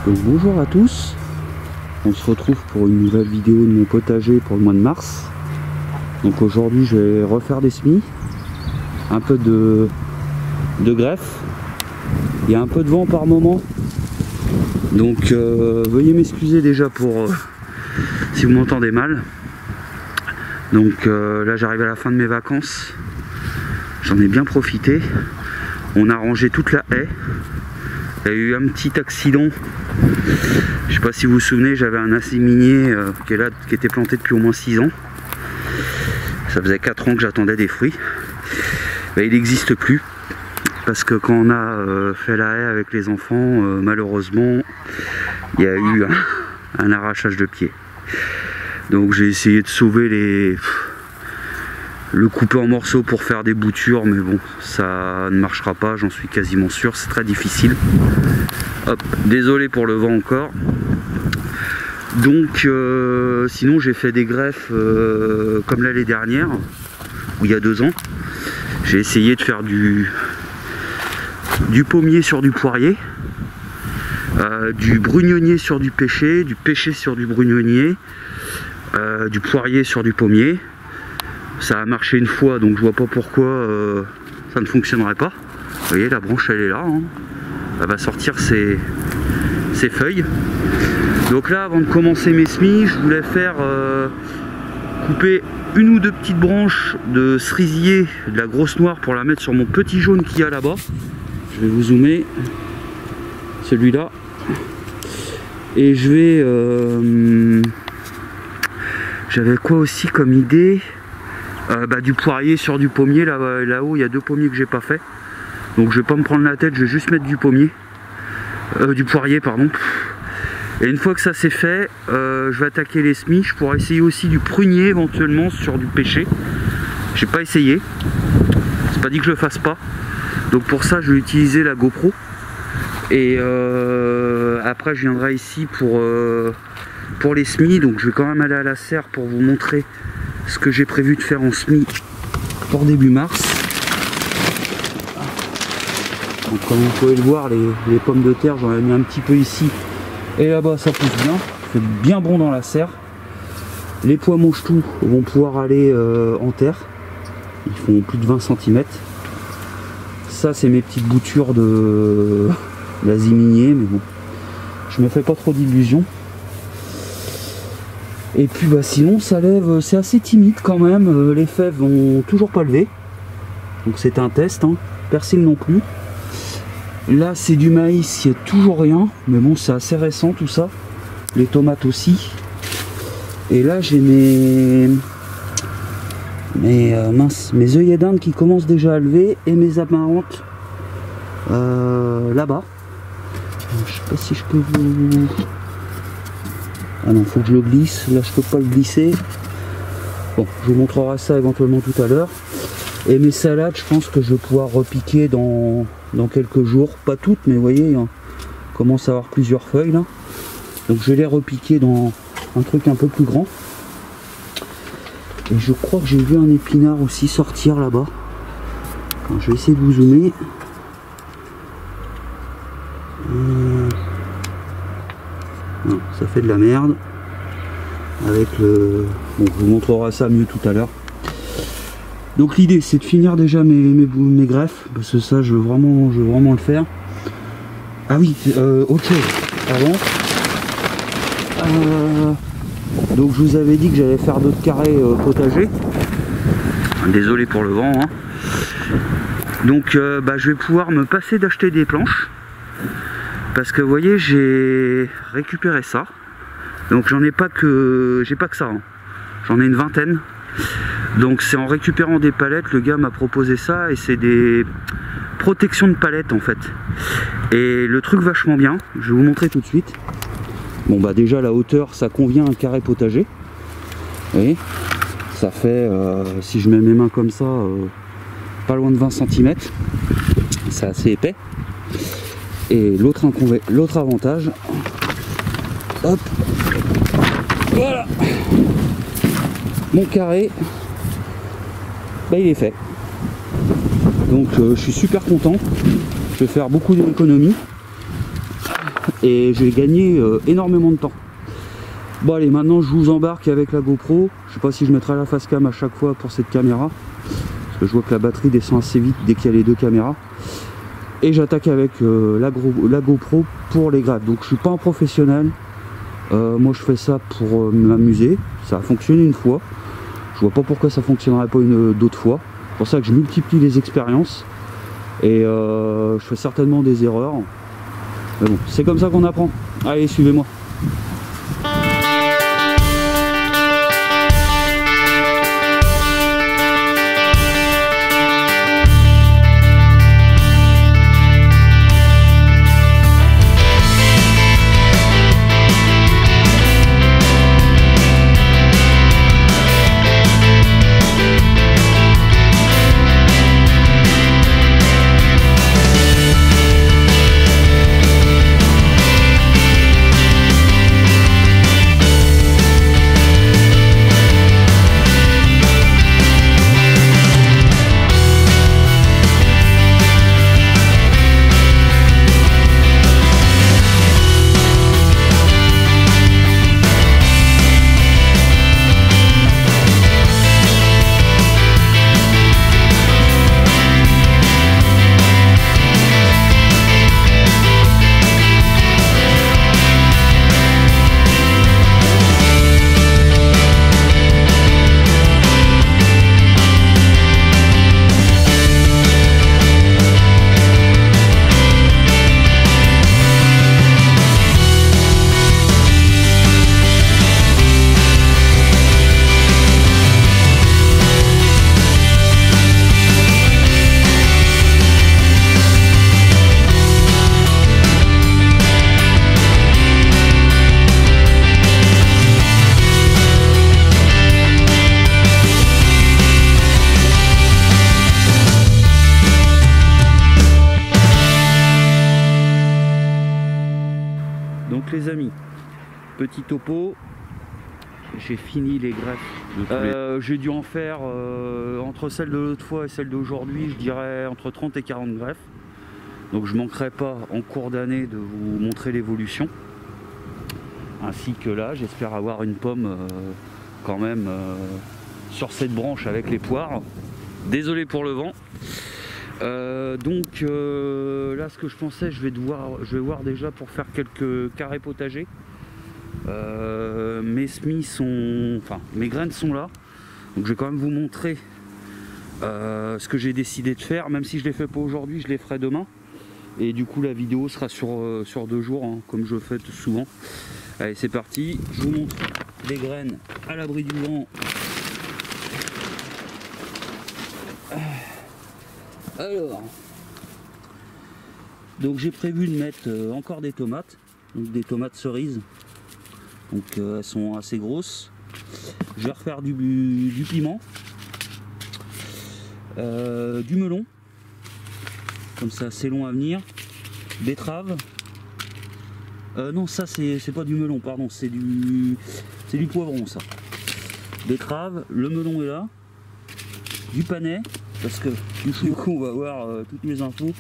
Donc bonjour à tous, on se retrouve pour une nouvelle vidéo de mon potager pour le mois de mars. Donc aujourd'hui je vais refaire des semis, un peu de greffe, il y a un peu de vent par moment. Donc veuillez m'excuser déjà pour si vous m'entendez mal. Donc là j'arrive à la fin de mes vacances, j'en ai bien profité. On a rangé toute la haie. Il y a eu un petit accident. Je sais pas si vous vous souvenez, j'avais un asséminier qui est là, qui était planté depuis au moins 6 ans. Ça faisait 4 ans que j'attendais des fruits. Ben, il n'existe plus. Parce que quand on a fait la haie avec les enfants, malheureusement, il y a eu un arrachage de pied. Donc j'ai essayé de sauver le couper en morceaux pour faire des boutures, mais bon, ça ne marchera pas, j'en suis quasiment sûr, c'est très difficile. Hop, désolé pour le vent encore. Donc sinon j'ai fait des greffes comme l'année dernière, ou il y a 2 ans. J'ai essayé de faire du pommier sur du poirier, du brugnonnier sur du pêcher sur du brugnonnier, du poirier sur du pommier. Ça a marché une fois, donc je vois pas pourquoi ça ne fonctionnerait pas. Vous voyez, la branche elle est là, hein. Elle va sortir ses feuilles. Donc là, avant de commencer mes semis, je voulais faire couper une ou 2 petites branches de cerisier, de la grosse noire, pour la mettre sur mon petit jaune qu'il y a là-bas. Je vais vous zoomer, celui-là. Et je vais... j'avais quoi aussi comme idée? Du poirier sur du pommier. Là-haut il y a 2 pommiers que j'ai pas fait, donc je vais pas me prendre la tête, je vais juste mettre du pommier, du poirier pardon. Et une fois que ça c'est fait, je vais attaquer les semis. Je pourrais essayer aussi du prunier éventuellement sur du pêcher. J'ai pas essayé, c'est pas dit que je le fasse pas, donc pour ça je vais utiliser la GoPro. Et après je viendrai ici pour les semis. Donc je vais quand même aller à la serre pour vous montrer ce que j'ai prévu de faire en semis pour début mars. Donc comme vous pouvez le voir, les pommes de terre, j'en ai mis un petit peu ici et là-bas, ça pousse bien, c'est bien bon dans la serre. Les pois mange-tout vont pouvoir aller en terre, ils font plus de 20 cm. Ça c'est mes petites boutures d'aziminier, mais bon, je me fais pas trop d'illusions. Et puis sinon ça lève, c'est assez timide quand même, les fèves vont toujours pas lever. Donc c'est un test, hein. Persil non plus. Là c'est du maïs, il n'y a toujours rien, mais bon c'est assez récent tout ça. Les tomates aussi. Et là j'ai mes œillets d'Inde qui commencent déjà à lever, et mes amarantes là-bas. Je sais pas si je peux vous... Ah non, faut que je le glisse, là je peux pas le glisser. Bon, je vous montrerai ça éventuellement tout à l'heure. Et mes salades, je pense que je vais pouvoir repiquer dans quelques jours. Pas toutes, mais vous voyez, on commence à avoir plusieurs feuilles là. Donc je vais les repiquer dans un truc un peu plus grand. Et je crois que j'ai vu un épinard aussi sortir là-bas. Je vais essayer de vous zoomer. Non, ça fait de la merde avec le... Bon, je vous montrerai ça mieux tout à l'heure. Donc l'idée c'est de finir déjà mes greffes, parce que ça je veux vraiment le faire. Ah oui, autre chose avant. Donc je vous avais dit que j'allais faire d'autres carrés potagers. Désolé pour le vent, hein. Donc je vais pouvoir me passer d'acheter des planches. Parce que vous voyez, j'ai récupéré ça. Donc j'en ai pas que... J'ai pas que ça, hein. J'en ai une 20aine. Donc c'est en récupérant des palettes, le gars m'a proposé ça, et c'est des protections de palettes en fait. Et le truc vachement bien, je vais vous montrer tout de suite. Bon déjà la hauteur, ça convient à un carré potager. Vous voyez, ça fait, si je mets mes mains comme ça, pas loin de 20 cm. C'est assez épais. Et l'autre avantage, hop, voilà, mon carré, il est fait. Donc je suis super content, je vais faire beaucoup d'économies. et j'ai gagné énormément de temps. Bon allez, maintenant je vous embarque avec la GoPro. Je sais pas si je mettrai la face cam à chaque fois pour cette caméra, parce que je vois que la batterie descend assez vite dès qu'il y a les deux caméras. Et j'attaque avec la GoPro pour les greffes. Donc je suis pas un professionnel, moi je fais ça pour m'amuser. Ça a fonctionné une fois, je vois pas pourquoi ça fonctionnerait pas d'autres fois. C'est pour ça que je multiplie les expériences et je fais certainement des erreurs, mais bon, c'est comme ça qu'on apprend. Allez, suivez-moi. Donc les amis, petit topo, j'ai fini les greffes. J'ai dû en faire entre celle de l'autre fois et celle d'aujourd'hui, je dirais entre 30 et 40 greffes. Donc je ne manquerai pas en cours d'année de vous montrer l'évolution. Ainsi que là, j'espère avoir une pomme quand même sur cette branche avec les poires. Désolé pour le vent. Donc là, ce que je pensais, je vais voir déjà pour faire quelques carrés potagers. Mes semis sont, enfin mes graines sont là, donc je vais quand même vous montrer ce que j'ai décidé de faire. Même si je les fais pas aujourd'hui, je les ferai demain. Et du coup, la vidéo sera sur 2 jours, hein, comme je fais souvent. Allez, c'est parti. Je vous montre les graines à l'abri du vent. Alors, donc j'ai prévu de mettre encore des tomates, donc des tomates cerises, donc elles sont assez grosses. Je vais refaire du piment, du melon, comme ça c'est long à venir, betterave, non ça c'est pas du melon, pardon, c'est du poivron ça, betterave, le melon est là, du panais, parce que du coup on va voir toutes mes infos,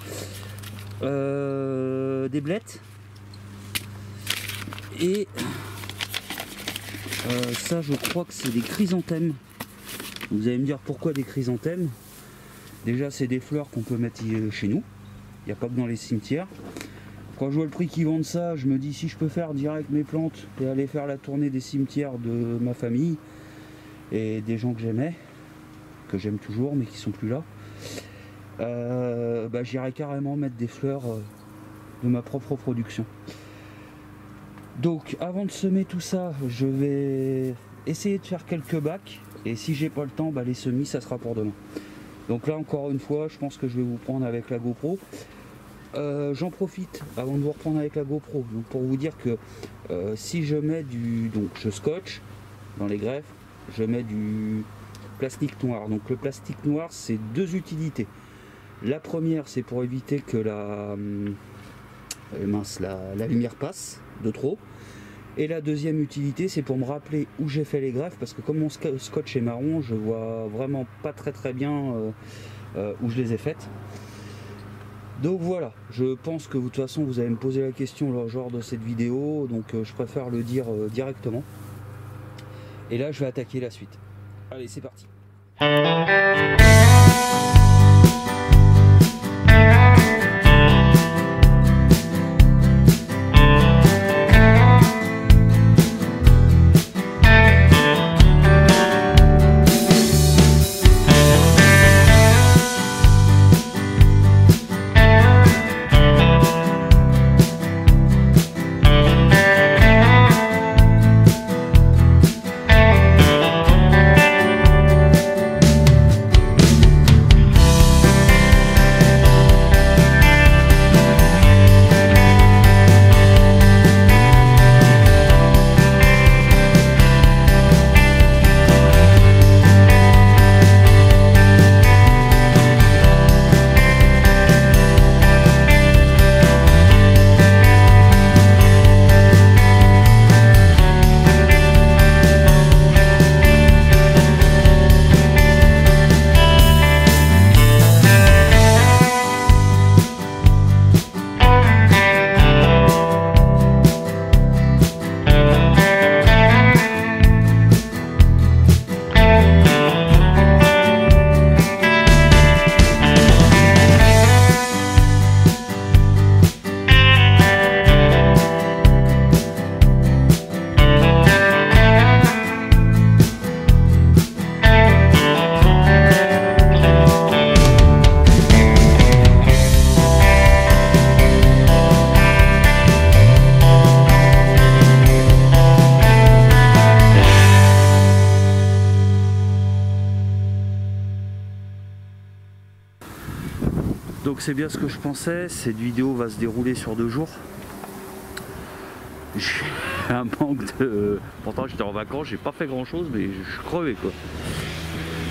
des blettes, et ça je crois que c'est des chrysanthèmes. Vous allez me dire pourquoi des chrysanthèmes. Déjà c'est des fleurs qu'on peut mettre chez nous, il n'y a pas que dans les cimetières. Quand je vois le prix qu'ils vendent ça, je me dis si je peux faire direct mes plantes et aller faire la tournée des cimetières de ma famille et des gens que j'aimais, que j'aime toujours mais qui sont plus là, bah, j'irai carrément mettre des fleurs de ma propre production. Donc avant de semer tout ça, je vais essayer de faire quelques bacs, et si j'ai pas le temps, bah, les semis ça sera pour demain. Donc là encore une fois, je pense que je vais vous prendre avec la GoPro. J'en profite avant de vous reprendre avec la GoPro, donc pour vous dire que si je mets donc je scotche dans les greffes, je mets du plastique noir. Donc le plastique noir, c'est 2 utilités. La première, c'est pour éviter que la lumière passe de trop. Et la deuxième utilité, c'est pour me rappeler où j'ai fait les greffes, parce que comme mon scotch est marron, je vois vraiment pas très bien où je les ai faites. Donc voilà, je pense que de toute façon vous allez me poser la question lors de cette vidéo, donc je préfère le dire directement. Et là je vais attaquer la suite. Allez, c'est parti. Donc c'est bien ce que je pensais, cette vidéo va se dérouler sur 2 jours. J'ai un manque de... Pourtant j'étais en vacances, j'ai pas fait grand chose, mais je suis crevé quoi.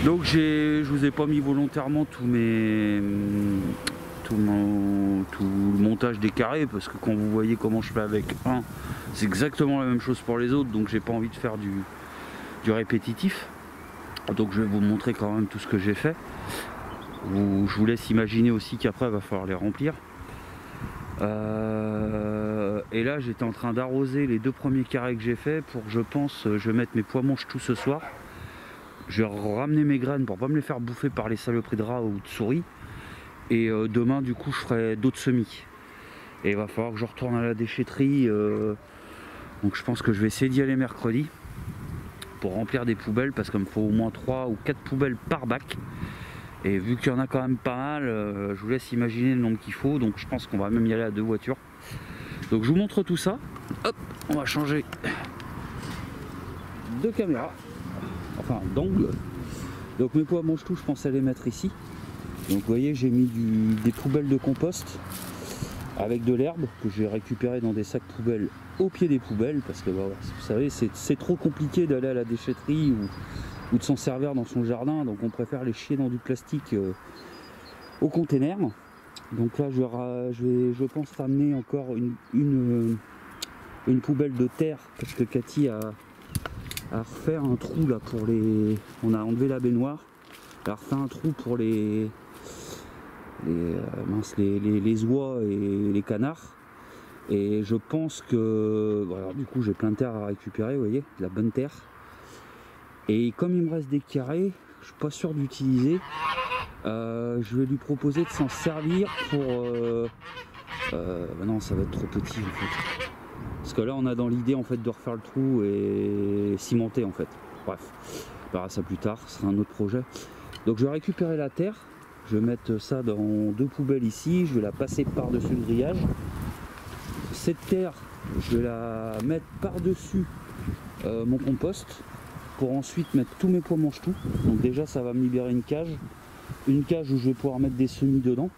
Donc je vous ai pas mis volontairement tout le montage des carrés, parce que quand vous voyez comment je fais avec un, c'est exactement la même chose pour les autres, donc j'ai pas envie de faire du répétitif. Donc je vais vous montrer quand même tout ce que j'ai fait. Je vous laisse imaginer aussi qu'après il va falloir les remplir. Et là j'étais en train d'arroser les 2 premiers carrés que j'ai fait pour, je pense, je vais mettre mes pois manches tout ce soir. Je vais ramener mes graines pour pas me les faire bouffer par les saloperies de rats ou de souris. Et demain du coup je ferai d'autres semis. Et il va falloir que je retourne à la déchetterie. Donc je pense que je vais essayer d'y aller mercredi pour remplir des poubelles, parce qu'il me faut au moins 3 ou 4 poubelles par bac. Et vu qu'il y en a quand même pas mal, je vous laisse imaginer le nombre qu'il faut, donc je pense qu'on va même y aller à 2 voitures. Donc je vous montre tout ça. Hop, on va changer de caméra, enfin d'angle. Donc mes pois mange tout, je pense à les mettre ici. Donc vous voyez, j'ai mis des poubelles de compost avec de l'herbe que j'ai récupéré dans des sacs poubelles au pied des poubelles, parce que bah, vous savez, c'est trop compliqué d'aller à la déchetterie ou de s'en servir dans son jardin, donc on préfère les chier dans du plastique au container. Donc là je pense ramener encore une poubelle de terre, parce que Cathy a refait un trou là pour les... On a enlevé la baignoire, elle a refait un trou pour les oies et les canards. Et je pense que... Bon, alors du coup j'ai plein de terre à récupérer, vous voyez, de la bonne terre. Et comme il me reste des carrés, je suis pas sûr d'utiliser. Je vais lui proposer de s'en servir pour... non, ça va être trop petit en fait. Parce que là on a dans l'idée en fait de refaire le trou et cimenter en fait. Bref, on verra ça plus tard, ce sera un autre projet. Donc je vais récupérer la terre, je vais mettre ça dans 2 poubelles ici, je vais la passer par-dessus le grillage. Cette terre, je vais la mettre par-dessus mon compost, pour ensuite mettre tous mes pois mange tout. Donc déjà ça va me libérer une cage où je vais pouvoir mettre des semis dedans.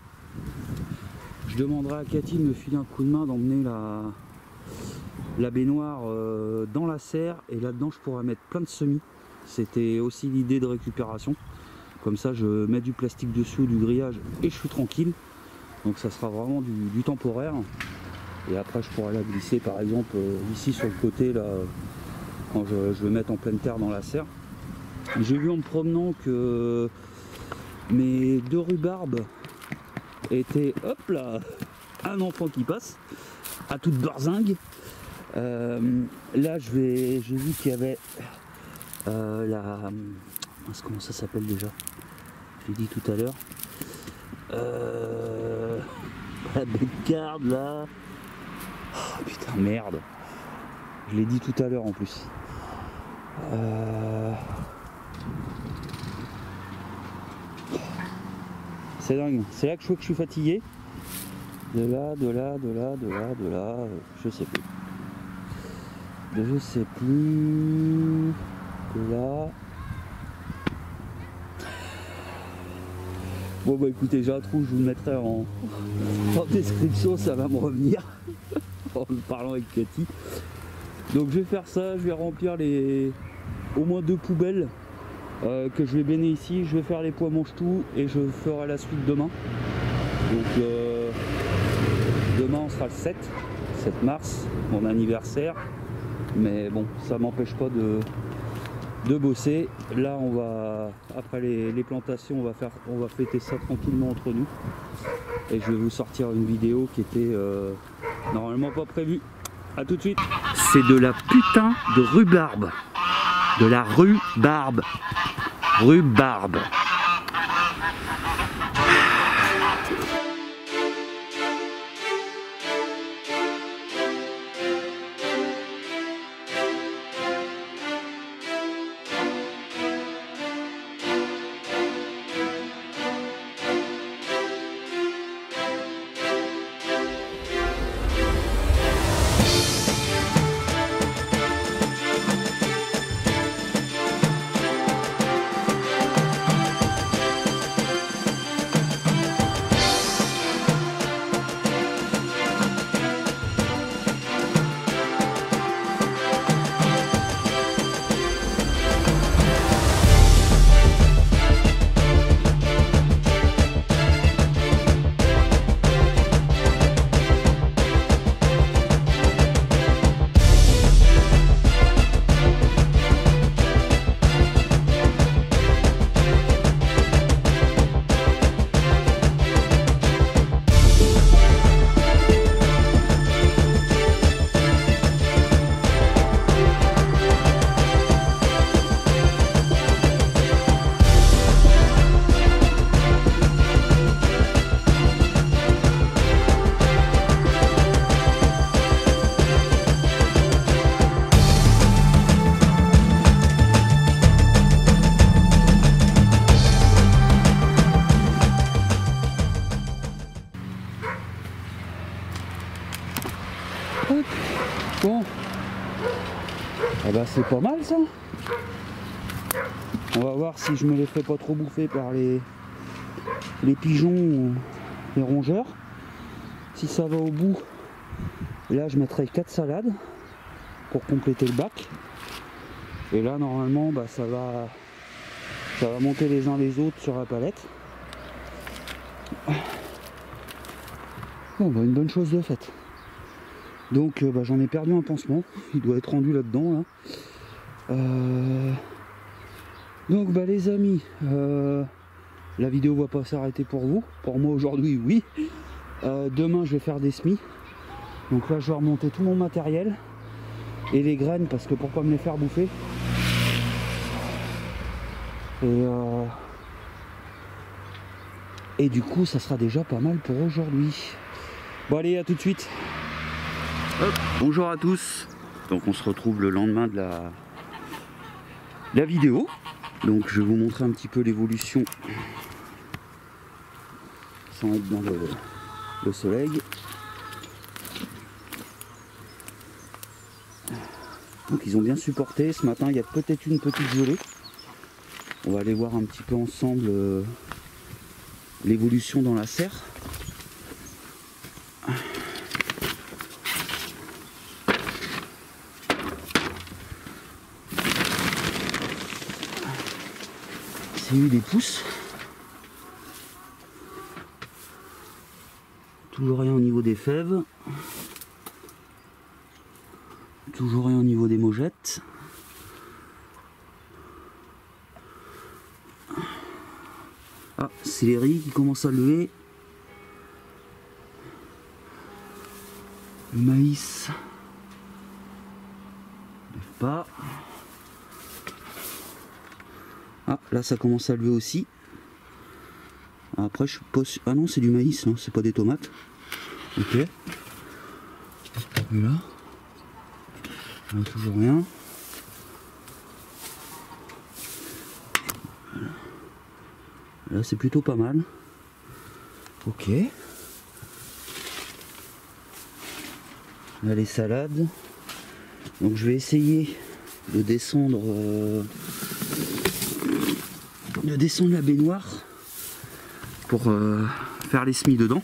Je demanderai à Cathy de me filer un coup de main, d'emmener la baignoire dans la serre, et là-dedans je pourrais mettre plein de semis. C'était aussi l'idée de récupération. Comme ça je mets du plastique dessus ou du grillage et je suis tranquille. Donc ça sera vraiment du temporaire. Et après je pourrais la glisser par exemple ici sur le côté là, quand je vais mettre en pleine terre dans la serre. J'ai vu en me promenant que mes 2 rhubarbes était, hop là, un enfant qui passe, à toute berzingue. Là, j'ai vu qu'il y avait comment ça s'appelle déjà? Je l'ai dit tout à l'heure. La bécarde là. Oh, putain, merde. Je l'ai dit tout à l'heure en plus. C'est dingue. C'est là que je vois que je suis fatigué. De là, je sais plus. Je sais plus. De là. Bon bah écoutez, j'ai un trou, je vous le mettrai en description, ça va me revenir en parlant avec Cathy. Donc je vais faire ça, je vais remplir au moins 2 poubelles que je vais bénir ici. Je vais faire les poids mange-tout et je ferai la suite demain. Donc demain on sera le 7 mars, mon anniversaire. Mais bon, ça m'empêche pas de bosser. Là on va, après les plantations, on va fêter ça tranquillement entre nous. Et je vais vous sortir une vidéo qui était normalement pas prévue. A tout de suite. C'est de la putain de rhubarbe. De la rhubarbe. Rhubarbe. Bon, eh ben c'est pas mal ça. On va voir si je me les fais pas trop bouffer par les pigeons ou les rongeurs. Si ça va au bout, là je mettrai 4 salades pour compléter le bac. Et là normalement bah, ça va monter les uns les autres sur la palette. Bon, bah, une bonne chose de faite. Donc bah, j'en ai perdu un pansement, il doit être rendu là-dedans là. Donc bah les amis, la vidéo va pas s'arrêter pour vous, pour moi aujourd'hui oui. Demain je vais faire des semis, donc là je vais remonter tout mon matériel et les graines parce que pour pas me les faire bouffer. Et du coup ça sera déjà pas mal pour aujourd'hui. Bon allez, à tout de suite. Hop, bonjour à tous. Donc on se retrouve le lendemain de la vidéo. Donc je vais vous montrer un petit peu l'évolution sans être dans le soleil. Donc ils ont bien supporté. Ce matin il y a peut-être une petite gelée. On va aller voir un petit peu ensemble l'évolution dans la serre. C'est eu des pousses. Toujours rien au niveau des fèves. Toujours rien au niveau des mogettes. Ah, c'est les riz qui commencent à lever. Le maïs. Lève pas. Ah, là ça commence à lever aussi. Après je pose. Ah non, c'est du maïs, hein, c'est pas des tomates. Ok. Et là, on a toujours rien. Là c'est plutôt pas mal. Ok. Là les salades. Donc je vais essayer de descendre la baignoire pour faire les semis dedans.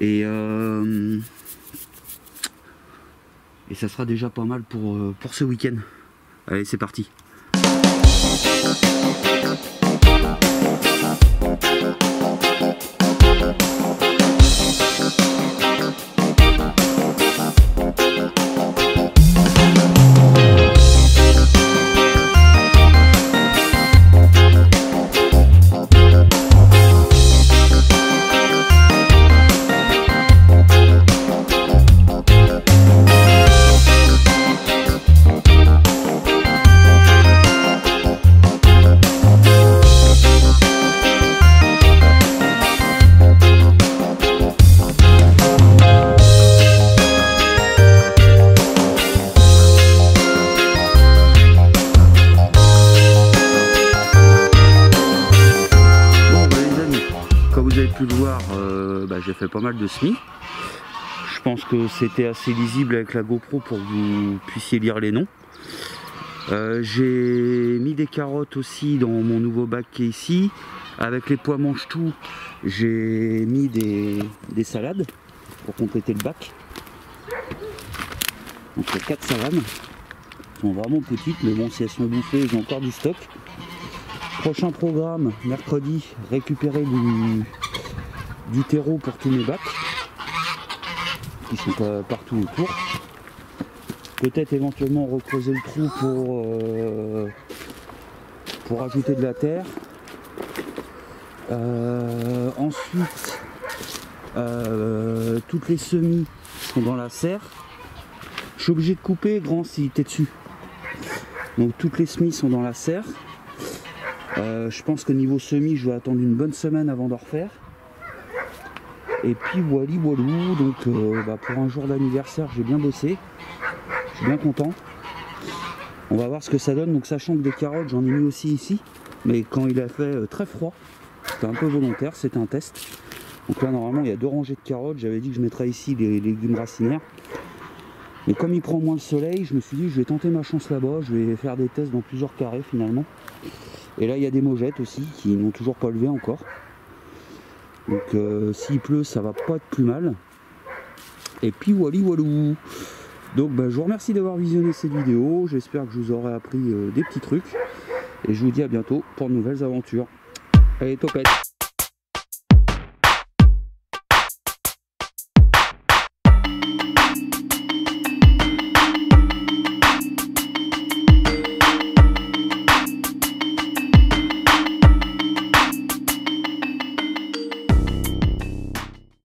Et ça sera déjà pas mal pour ce week-end. Allez, c'est parti. Pu le voir, j'ai fait pas mal de semis. Je pense que c'était assez lisible avec la GoPro pour que vous puissiez lire les noms. J'ai mis des carottes aussi dans mon nouveau bac qui est ici. Avec les pois mange-tout, j'ai mis des salades pour compléter le bac. Donc il y a 4 salades. Elles sont vraiment petites, mais bon, si elles sont bouffées, j'ai encore du stock. Prochain programme, mercredi, récupérer du terreau pour tous mes bacs qui sont pas partout autour. Peut-être éventuellement recreuser le trou pour ajouter de la terre. Ensuite, toutes les semis sont dans la serre. Je suis obligé de couper grand si t'es dessus. Donc toutes les semis sont dans la serre. Je pense que niveau semis, je vais attendre une bonne semaine avant d'en refaire. Et puis wally walou, donc pour un jour d'anniversaire, j'ai bien bossé. Je suis bien content. On va voir ce que ça donne. Donc sachant que des carottes, j'en ai mis aussi ici. Mais quand il a fait très froid, c'était un peu volontaire, c'était un test. Donc là normalement il y a 2 rangées de carottes. J'avais dit que je mettrais ici les légumes racinaires. Mais comme il prend moins le soleil, je me suis dit je vais tenter ma chance là-bas. Je vais faire des tests dans plusieurs carrés finalement. Et là il y a des mogettes aussi qui n'ont toujours pas levé encore. Donc s'il pleut, ça va pas être plus mal. Et puis wally walou. Donc je vous remercie d'avoir visionné cette vidéo. J'espère que je vous aurai appris des petits trucs. Et je vous dis à bientôt pour de nouvelles aventures. Allez, topette.